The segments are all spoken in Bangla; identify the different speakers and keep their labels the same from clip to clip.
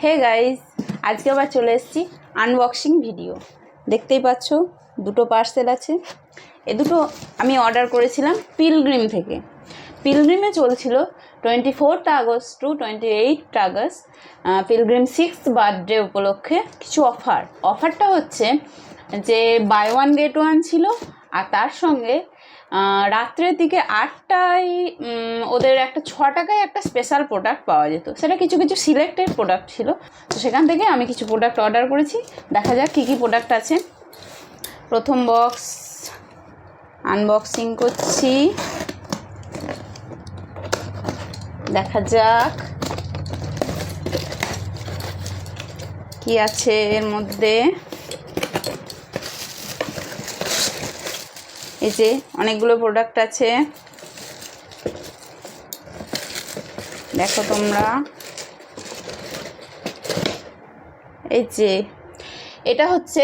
Speaker 1: হে গাইস, আজকে আবার চলে এসেছি আনবক্সিং ভিডিও। দেখতেই পাচ্ছ দুটো পার্সেল আছে। এ দুটো আমি অর্ডার করেছিলাম পিলগ্রিম থেকে। পিলগ্রিমে চলছিল 24 August to 28 August Pilgrim 6th birthday উপলক্ষে কিছু অফারটা হচ্ছে যে বাই ওয়ান গেট ওয়ান ছিল, আর তার সঙ্গে রাত্রের দিকে 8টায় ওদের একটা 6 টাকায় একটা স্পেশাল প্রোডাক্ট পাওয়া যেত। সেটা কিছু কিছু সিলেক্টেড প্রোডাক্ট ছিল, তো সেখান থেকে আমি কিছু প্রোডাক্ট অর্ডার করেছি। দেখা যাক কী কী প্রোডাক্ট আছে। প্রথম বক্স আনবক্সিং করছি, দেখা যাক কি আছে এর মধ্যে। এই যে অনেকগুলো প্রোডাক্ট আছে, দেখো তোমরা। এই যে এটা হচ্ছে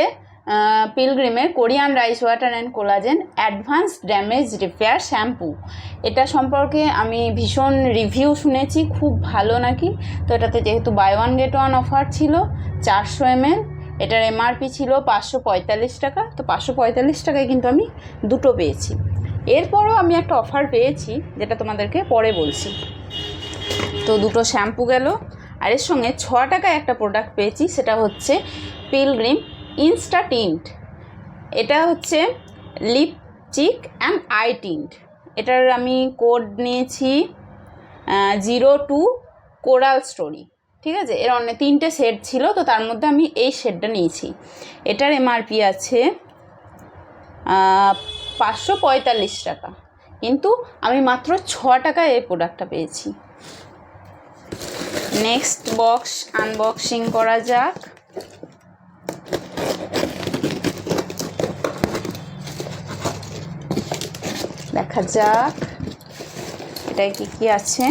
Speaker 1: পিলগ্রিমের Korean rice water and collagen advance damage repair shampoo. এটা সম্পর্কে আমি ভীষণ রিভিউ শুনেছি, খুব ভালো নাকি। তো এটাতে যেহেতু buy one get one offer ছিল 400 ml, এটার এমআরপি ছিল 545 টাকা। তো 545 টাকায় কিন্তু আমি দুটো পেয়েছি। এরপরও আমি একটা অফার পেয়েছি যেটা তোমাদেরকে পরে বলছি। তো দুটো শ্যাম্পু গেল, আর এর সঙ্গে 6 টাকায় একটা প্রোডাক্ট পেয়েছি, সেটা হচ্ছে পিলগ্রিম ইনস্টা টিন্ট। এটা হচ্ছে লিপস্টিক অ্যান্ড আই টিন্ট। এটার আমি কোড নিয়েছি 02 কোরাল স্টোরি, ঠিক আছে। এর অনেক 3টে শেড ছিল, তো তার মধ্যে আমি এই শেডটা নিয়েছি। এটার এমআরপি আছে 545 টাকা, কিন্তু আমি মাত্র 6 টাকায় এই প্রোডাক্টটা পেয়েছি। নেক্সট বক্স আনবক্সিং করা যাক। দেখা যাক এটায় কি কি আছে।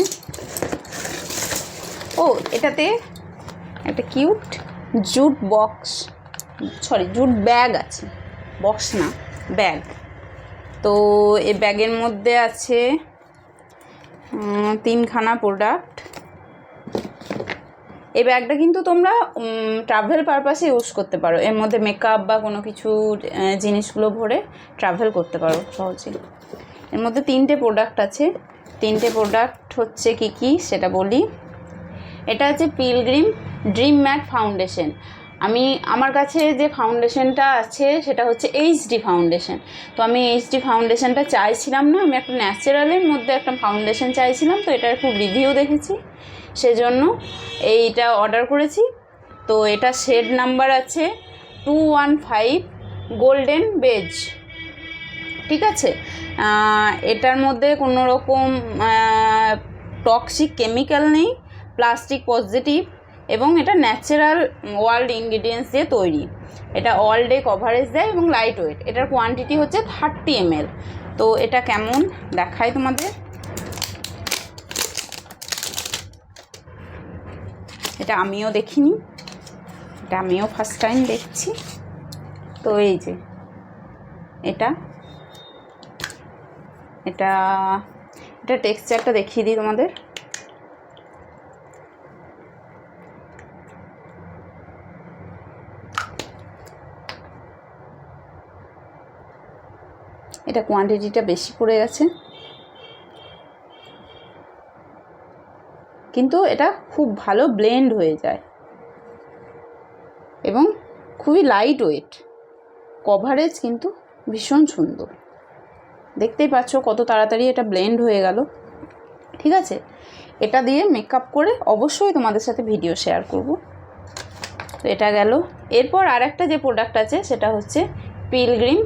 Speaker 1: ও, এটাতে একটা কিউট জুট জুট ব্যাগ আছে, বক্স না ব্যাগ। তো এই ব্যাগের মধ্যে আছে 3খানা প্রোডাক্ট। এই ব্যাগটা কিন্তু তোমরা ট্রাভেল পারপাসে ইউজ করতে পারো। এর মধ্যে মেকআপ বা কোনো কিছু জিনিসগুলো ভরে ট্রাভেল করতে পারো সহজে। এর মধ্যে 3টে প্রোডাক্ট আছে। 3টে প্রোডাক্ট হচ্ছে কি কি সেটা বলি। এটা হচ্ছে পিলগ্রিম ড্রিম ম্যাট ফাউন্ডেশন। আমার কাছে যে ফাউন্ডেশনটা আছে সেটা হচ্ছে এইচডি ফাউন্ডেশন। তো আমি এইচডি ফাউন্ডেশনটা চাইছিলাম না, আমি একটা ন্যাচারালের মধ্যে একটা ফাউন্ডেশন চাইছিলাম। তো এটার খুব রিভিউ দেখেছি, সেজন্য এইটা অর্ডার করেছি। তো এটা শেড নাম্বার আছে 215 গোল্ডেন বেজ, ঠিক আছে। এটার মধ্যে কোনো রকম টক্সিক কেমিক্যাল নেই, প্লাস্টিক পজিটিভ, এবং এটা ন্যাচারাল ওয়ার্ল্ড ইনগ্রিডিয়েন্টস দিয়ে তৈরি। এটা অল ডে কভারেজ দেয় এবং লাইট ওয়েট। এটার কোয়ান্টিটি হচ্ছে 30 ml। তো এটা কেমন দেখাই তোমাদের। এটা আমিও দেখিনি, এটা আমিও ফার্স্ট টাইম দেখছি। তো এই যে এটা এটা এটা টেক্সচারটা দেখিয়ে দিই তোমাদের। এটা কোয়ান্টিটিটা বেশি পড়ে গেছে, কিন্তু এটা খুব ভালো ব্লেন্ড হয়ে যায় এবং খুবই লাইট ওয়েট। কভারেজ কিন্তু ভীষণ সুন্দর, দেখতেই পাচ্ছ কত তাড়াতাড়ি এটা ব্লেন্ড হয়ে গেল, ঠিক আছে। এটা দিয়ে মেকআপ করে অবশ্যই তোমাদের সাথে ভিডিও শেয়ার করব। তো এটা গেল। এরপর আরেকটা যে প্রোডাক্ট আছে সেটা হচ্ছে পিলগ্রিম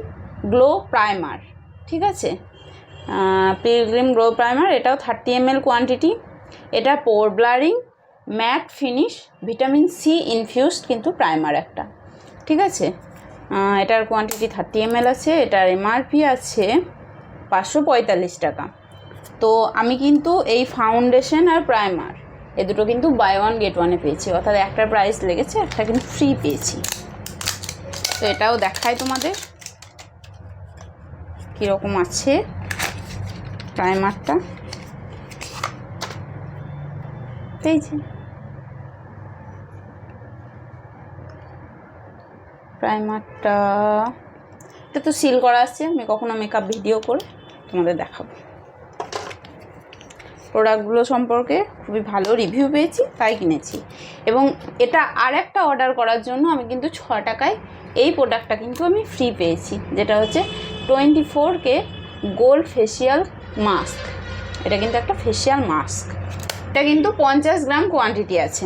Speaker 1: গ্লো প্রাইমার, ঠিক আছে। পিলগ্রিম গ্লো প্রাইমার, এটাও 30 ml কোয়ান্টিটি। এটা pore blurring matte finish vitamin C infused কিন্তু প্রাইমার একটা, ঠিক আছে। এটার কোয়ান্টিটি 30 ml আছে। এটার এমআরপি আছে 545 টাকা। তো আমি কিন্তু এই ফাউন্ডেশন আর প্রাইমার এ দুটো কিন্তু বাই ওয়ান গেট ওয়ানে পেয়েছি, অর্থাৎ একটার প্রাইস লেগেছে, একটা কিন্তু ফ্রি পেয়েছি। তো এটাও দেখাই তোমাদের কীরকম আছে প্রাইমারটা। পেয়েছি প্রাইমারটা এটা তো সিল করা আছে, আমি কখনো মেকআপ ভিডিও করে তোমাদের দেখাবো। প্রোডাক্টগুলো সম্পর্কে খুবই ভালো রিভিউ পেয়েছি, তাই কিনেছি। এবং এটা আর একটা অর্ডার করার জন্য আমি কিন্তু 6 টাকায় এই প্রোডাক্টটা কিন্তু আমি ফ্রি পেয়েছি, যেটা হচ্ছে 24K গোল্ড ফেসিয়াল মাস্ক। এটা কিন্তু একটা ফেসিয়াল মাস্ক, এটা কিন্তু 50 গ্রাম কোয়ান্টিটি আছে,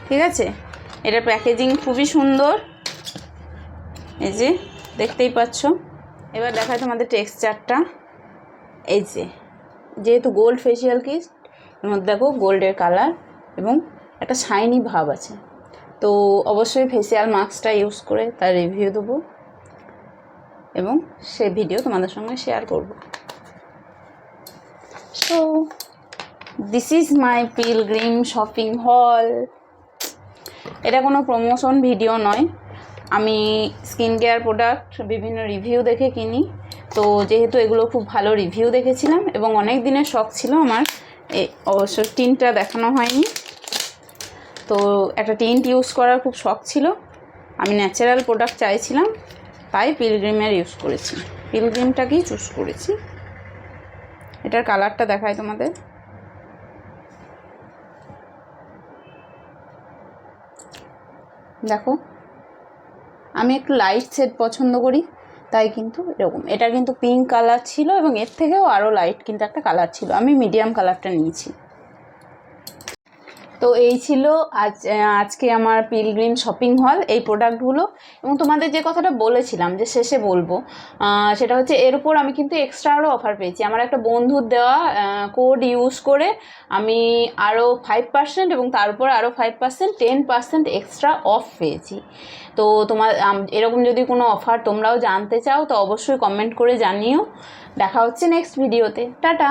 Speaker 1: ঠিক আছে। এটার প্যাকেজিং খুবই সুন্দর, এই যে দেখতেই পাচ্ছ। এবার দেখায় তোমাদের টেক্সচারটা, এই যে যেহেতু গোল্ড ফেসিয়াল কিট, এর মধ্যে দেখো গোল্ডের কালার এবং একটা শাইনি ভাব আছে। তো অবশ্যই ফেসিয়াল মাস্কটা ইউজ করে তার রিভিউ দেবো এবং সে ভিডিও তোমাদের সঙ্গে শেয়ার করব। So this is my pilgrim shopping হল। এটা কোনো প্রমোশন ভিডিও নয়, আমি স্কিন কেয়ার প্রোডাক্ট বিভিন্ন রিভিউ দেখে কিনি। তো যেহেতু এগুলো খুব ভালো রিভিউ দেখেছিলাম এবং অনেক দিনের শখ ছিল আমার, অবশ্য টিনটা দেখানো হয়নি, তো একটা টিন্ট ইউজ করার খুব শখ ছিল, আমি ন্যাচারাল প্রোডাক্ট চাইছিলাম, তাই পিলগ্রিমের ইউজ করেছি, পিলগ্রিমটাকেই চুজ করেছি। এটার কালারটা দেখাই তোমাদের, দেখো আমি একটু লাইট শেড পছন্দ করি, তাই কিন্তু এরকম। এটা কিন্তু পিঙ্ক কালার ছিল এবং এর থেকেও আরও লাইট কিন্তু একটা কালার ছিল, আমি মিডিয়াম কালারটা নিয়েছি। তো এই ছিল আজকে আমার পিলগ্রিম শপিং হল, এই প্রোডাক্টগুলো। এবং তোমাদের যে কথাটা বলেছিলাম যে শেষে বলবো, সেটা হচ্ছে এর উপর আমি কিন্তু এক্সট্রা আরও অফার পেয়েছি। আমার একটা বন্ধুর দেওয়া কোড ইউজ করে আমি আরও 5% এবং তার উপর আরও 5% 10% এক্সট্রা অফ পেয়েছি। তো তোমার এরকম যদি কোনো অফার তোমরাও জানতে চাও তো অবশ্যই কমেন্ট করে জানিও। দেখা হচ্ছে নেক্সট ভিডিওতে, টাটা।